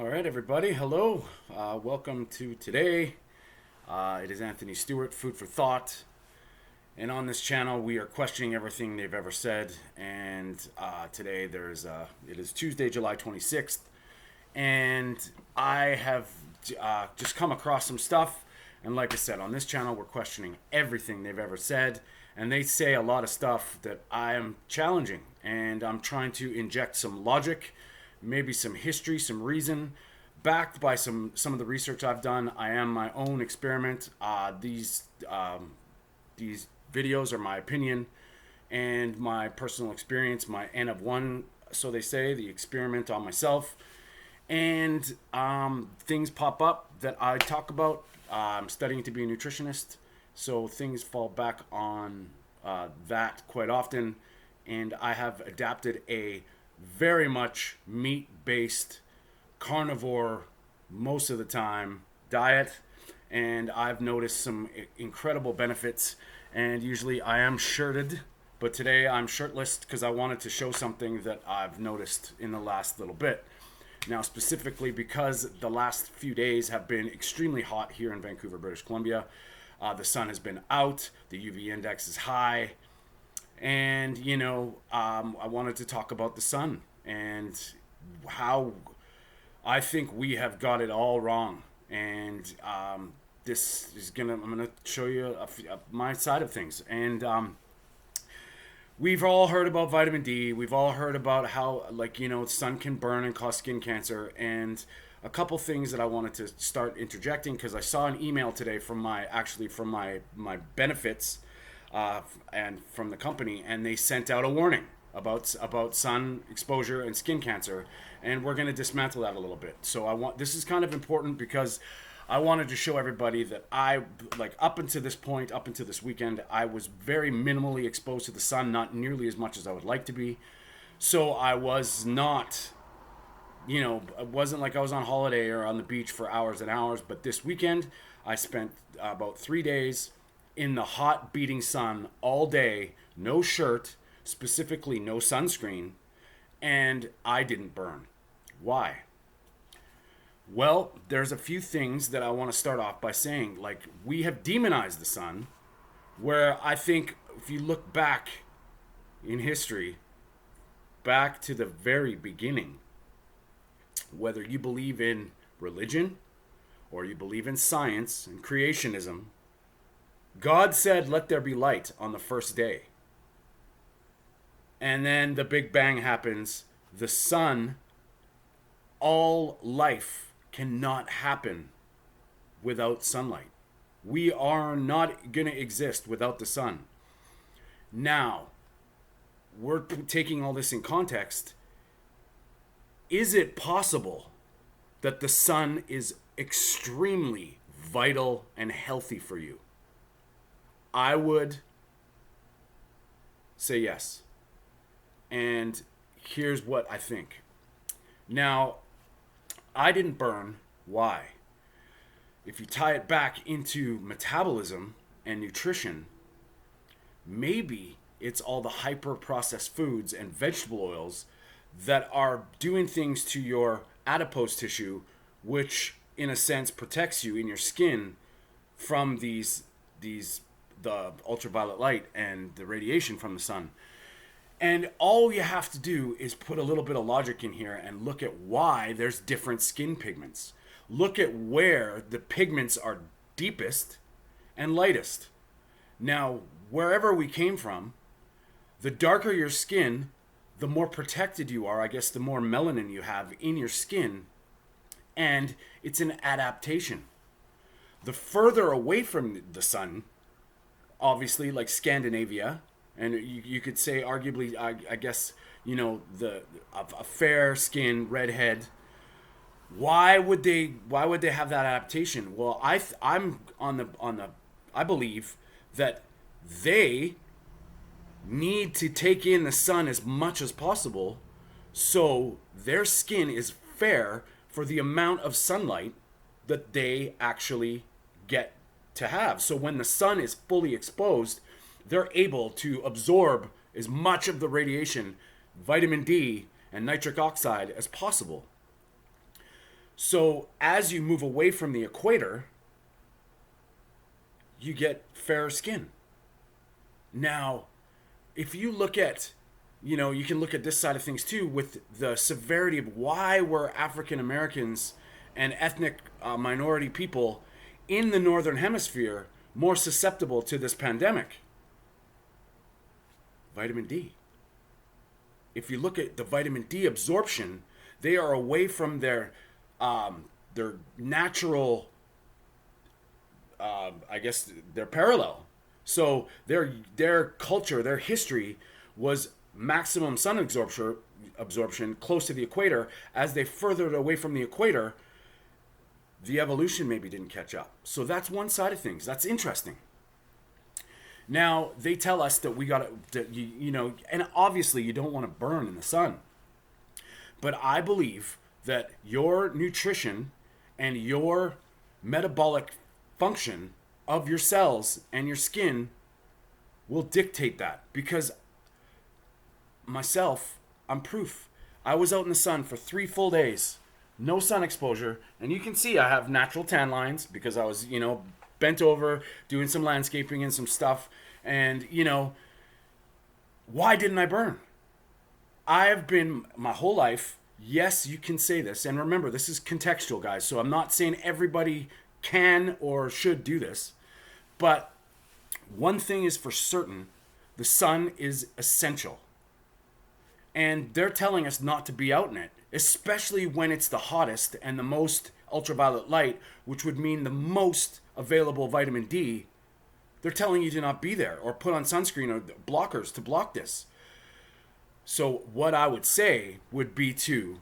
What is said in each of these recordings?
All right, everybody. Hello. Welcome to today. It is Anthony Stewart, Food for Thought. And on this channel, we are questioning everything they've ever said. And today, it is Tuesday, July 26th. And I have just come across some stuff. And like I said, on this channel, we're questioning everything they've ever said. And they say a lot of stuff that I am challenging. And I'm trying to inject some logic, maybe some history, some reason, backed by some of the research I've done. I am my own experiment. These videos are my opinion and my personal experience, my N of one, so they say, the experiment on myself. And things pop up that I talk about. I'm studying to be a nutritionist, so things fall back on that quite often. And I have adapted a very much meat-based carnivore most of the time diet, and I've noticed some incredible benefits. And usually I am shirted, but today I'm shirtless because I wanted to show something that I've noticed in the last little bit. Now, specifically because the last few days have been extremely hot here in Vancouver, British Columbia. The sun has been out, the UV index is high. And, I wanted to talk about the sun and how I think we have got it all wrong. And I'm gonna show you my side of things. And we've all heard about vitamin D. We've all heard about how, sun can burn and cause skin cancer. And a couple things that I wanted to start interjecting, because I saw an email today from my benefits and from the company, and they sent out a warning about sun exposure and skin cancer, and we're going to dismantle that a little bit. So this is kind of important because I wanted to show everybody that up until this weekend, I was very minimally exposed to the sun, not nearly as much as I would like to be. So I was not, it wasn't like I was on holiday or on the beach for hours and hours, but this weekend I spent about 3 days in the hot beating sun all day, no shirt, specifically no sunscreen, and I didn't burn. Why? Well, there's a few things that I want to start off by saying. We have demonized the sun, where I think if you look back in history, back to the very beginning, whether you believe in religion or you believe in science and creationism, God said, "Let there be light" on the first day. And then the Big Bang happens. The sun, all life cannot happen without sunlight. We are not going to exist without the sun. Now, we're taking all this in context. Is it possible that the sun is extremely vital and healthy for you? I would say yes. And here's what I think. Now, I didn't burn. Why? If you tie it back into metabolism and nutrition, maybe it's all the hyper-processed foods and vegetable oils that are doing things to your adipose tissue, which in a sense protects you in your skin from the ultraviolet light and the radiation from the sun. And all you have to do is put a little bit of logic in here and look at why there's different skin pigments. Look at where the pigments are deepest and lightest. Now, wherever we came from, the darker your skin, the more protected you are. I guess the more melanin you have in your skin. And it's an adaptation. The further away from the sun, obviously, like Scandinavia, and you could say arguably, I guess, a fair skin, redhead. Why would they have that adaptation? Well, I believe that they need to take in the sun as much as possible, so their skin is fair for the amount of sunlight that they actually get to have. So when the sun is fully exposed, they're able to absorb as much of the radiation, vitamin D and nitric oxide, as possible. So as you move away from the equator, you get fairer skin. Now, if you look at, you can look at this side of things too with the severity of why were African Americans and ethnic minority people in the Northern Hemisphere more susceptible to this pandemic. Vitamin D. If you look at the vitamin D absorption, they are away from their natural, I guess, their parallel. So their culture, their history was maximum sun absorption close to the equator. As they furthered away from the equator, the evolution maybe didn't catch up. So that's one side of things. That's interesting. Now, they tell us that we got to, and obviously you don't want to burn in the sun. But I believe that your nutrition and your metabolic function of your cells and your skin will dictate that. Because myself, I'm proof. I was out in the sun for 3 full days, no sun exposure, and you can see I have natural tan lines because I was, bent over doing some landscaping and some stuff. And, why didn't I burn? I've been my whole life, yes, you can say this. And remember, this is contextual, guys. So I'm not saying everybody can or should do this. But one thing is for certain, the sun is essential. And they're telling us not to be out in it, especially when it's the hottest and the most ultraviolet light, which would mean the most available vitamin D. They're telling you to not be there or put on sunscreen or blockers to block this. So what I would say would be to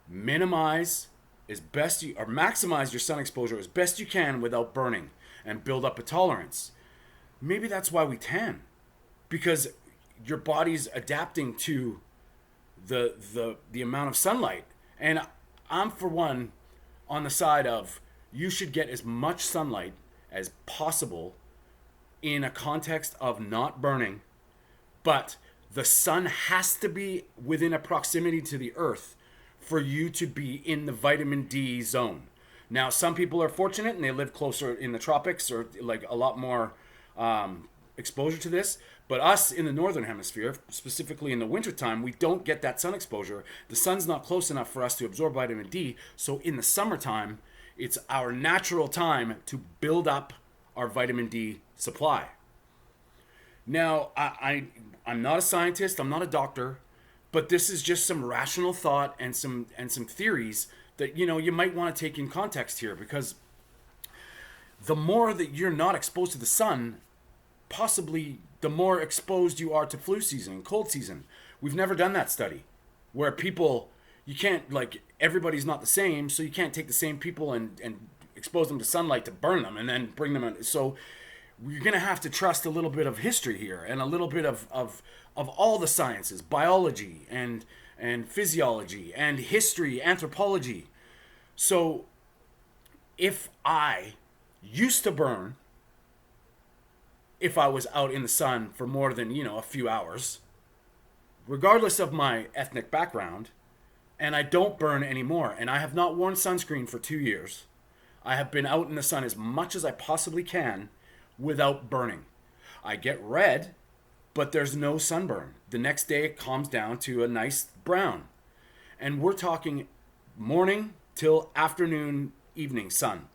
minimize as best you, or maximize your sun exposure as best you can without burning and build up a tolerance. Maybe that's why we tan, because your body's adapting to the amount of sunlight. And I'm, for one, on the side of you should get as much sunlight as possible in a context of not burning, but the sun has to be within a proximity to the earth for you to be in the vitamin D zone. Now, some people are fortunate and they live closer in the tropics or like a lot more exposure to this. But us in the northern hemisphere, specifically in the wintertime, we don't get that sun exposure. The sun's not close enough for us to absorb vitamin D. So in the summertime, it's our natural time to build up our vitamin D supply. Now, I'm not a scientist, I'm not a doctor, but this is just some rational thought and some theories that you might want to take in context here, because the more that you're not exposed to the sun, possibly the more exposed you are to flu season and cold season. We've never done that study where people, you can't, everybody's not the same, so you can't take the same people and expose them to sunlight to burn them and then bring them in. So you're going to have to trust a little bit of history here and a little bit of all the sciences, biology and physiology and history, anthropology. So if I used to burn, if I was out in the sun for more than, a few hours, regardless of my ethnic background, and I don't burn anymore, and I have not worn sunscreen for 2 years, I have been out in the sun as much as I possibly can without burning. I get red, but there's no sunburn. The next day it calms down to a nice brown. And we're talking morning till afternoon, evening sun.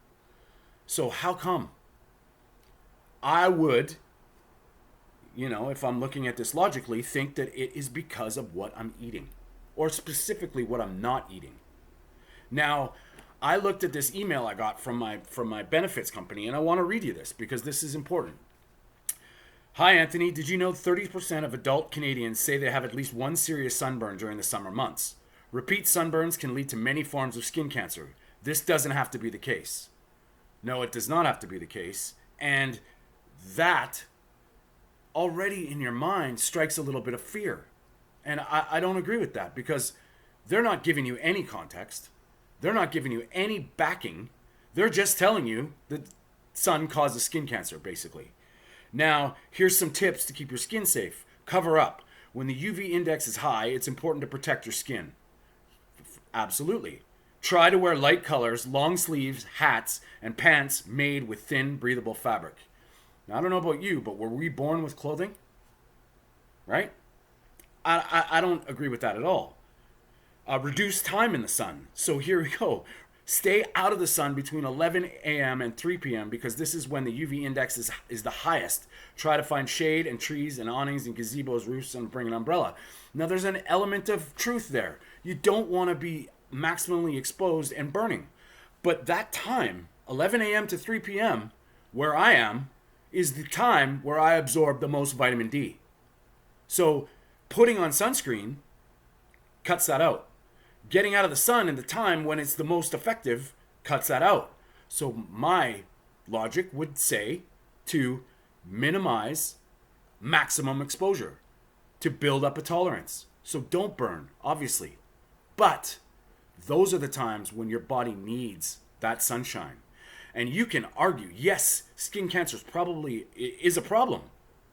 So how come? I would, if I'm looking at this logically, think that it is because of what I'm eating, or specifically what I'm not eating. Now, I looked at this email I got from my benefits company, and I want to read you this because this is important. Hi, Anthony. Did you know 30% of adult Canadians say they have at least one serious sunburn during the summer months? Repeat sunburns can lead to many forms of skin cancer. This doesn't have to be the case. No, it does not have to be the case. And that already in your mind strikes a little bit of fear. And I don't agree with that, because they're not giving you any context. They're not giving you any backing. They're just telling you that sun causes skin cancer, basically. Now, here's some tips to keep your skin safe. Cover up. When the UV index is high, it's important to protect your skin. Absolutely. Try to wear light colors, long sleeves, hats, and pants made with thin, breathable fabric. Now, I don't know about you, but were we born with clothing? Right? I don't agree with that at all. Reduce time in the sun. So here we go. Stay out of the sun between 11 a.m. and 3 p.m. because this is when the UV index is the highest. Try to find shade and trees and awnings and gazebos, roofs, and bring an umbrella. Now, there's an element of truth there. You don't want to be maximally exposed and burning. But that time, 11 a.m. to 3 p.m., where I am, is the time where I absorb the most vitamin D. So putting on sunscreen cuts that out. Getting out of the sun in the time when it's the most effective cuts that out. So my logic would say to minimize maximum exposure, to build up a tolerance. So don't burn, obviously. But those are the times when your body needs that sunshine. And you can argue, yes, skin cancer is a problem.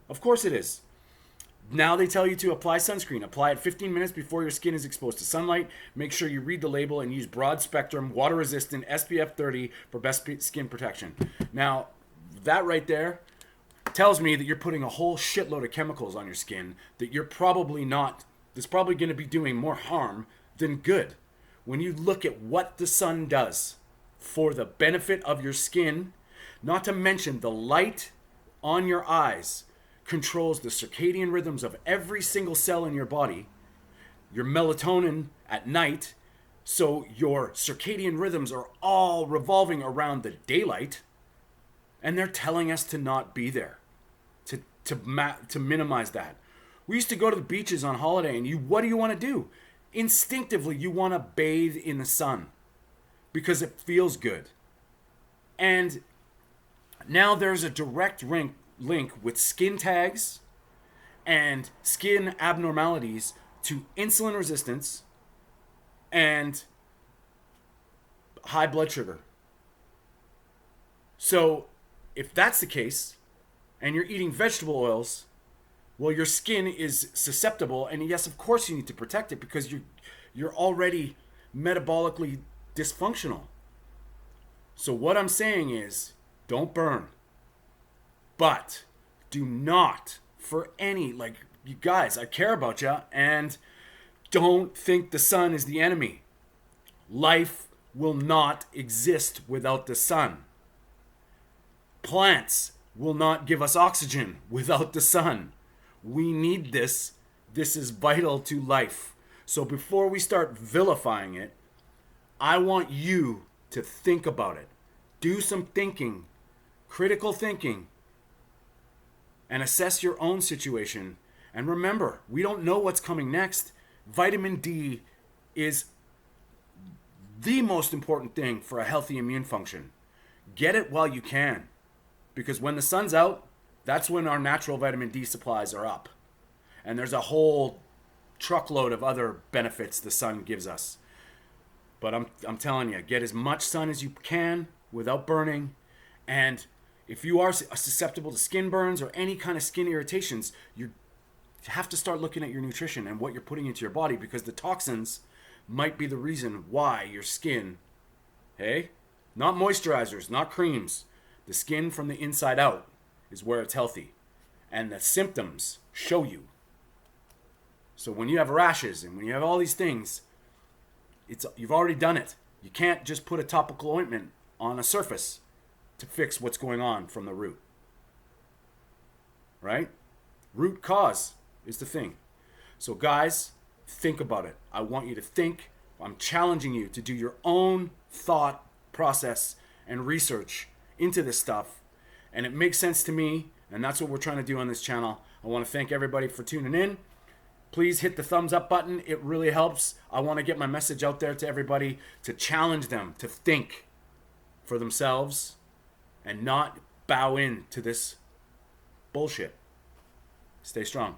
Of course it is. Now they tell you to apply sunscreen. Apply it 15 minutes before your skin is exposed to sunlight. Make sure you read the label and use broad spectrum, water resistant, SPF 30 for best skin protection. Now, that right there tells me that you're putting a whole shitload of chemicals on your skin that you're probably not, that's probably going to be doing more harm than good. When you look at what the sun does for the benefit of your skin, not to mention the light on your eyes controls the circadian rhythms of every single cell in your body, your melatonin at night, so your circadian rhythms are all revolving around the daylight, and they're telling us to not be there, to minimize that. We used to go to the beaches on holiday, and what do you want to do? Instinctively, you want to bathe in the sun because it feels good. And now there's a direct link with skin tags and skin abnormalities to insulin resistance and high blood sugar. So if that's the case and you're eating vegetable oils, well, your skin is susceptible, and yes, of course you need to protect it because you're already metabolically dysfunctional. So what I'm saying is, don't burn. But do not, for any, you guys, I care about you, and don't think the sun is the enemy. Life will not exist without the sun. Plants will not give us oxygen without the sun. We need this. This is vital to life. So before we start vilifying it, I want you to think about it. Do some thinking, critical thinking, and assess your own situation. And remember, we don't know what's coming next. Vitamin D is the most important thing for a healthy immune function. Get it while you can, because when the sun's out, that's when our natural vitamin D supplies are up. And there's a whole truckload of other benefits the sun gives us. But I'm telling you, get as much sun as you can without burning. And if you are susceptible to skin burns or any kind of skin irritations, you have to start looking at your nutrition and what you're putting into your body, because the toxins might be the reason why your skin, not moisturizers, not creams, the skin from the inside out is where it's healthy. And the symptoms show you. So when you have rashes and when you have all these things, you've already done it. You can't just put a topical ointment on a surface to fix what's going on from the root. Right? Root cause is the thing. So guys, think about it. I want you to think. I'm challenging you to do your own thought process and research into this stuff. And it makes sense to me, and that's what we're trying to do on this channel. I want to thank everybody for tuning in. Please hit the thumbs up button. It really helps. I want to get my message out there to everybody, to challenge them to think for themselves and not bow in to this bullshit. Stay strong.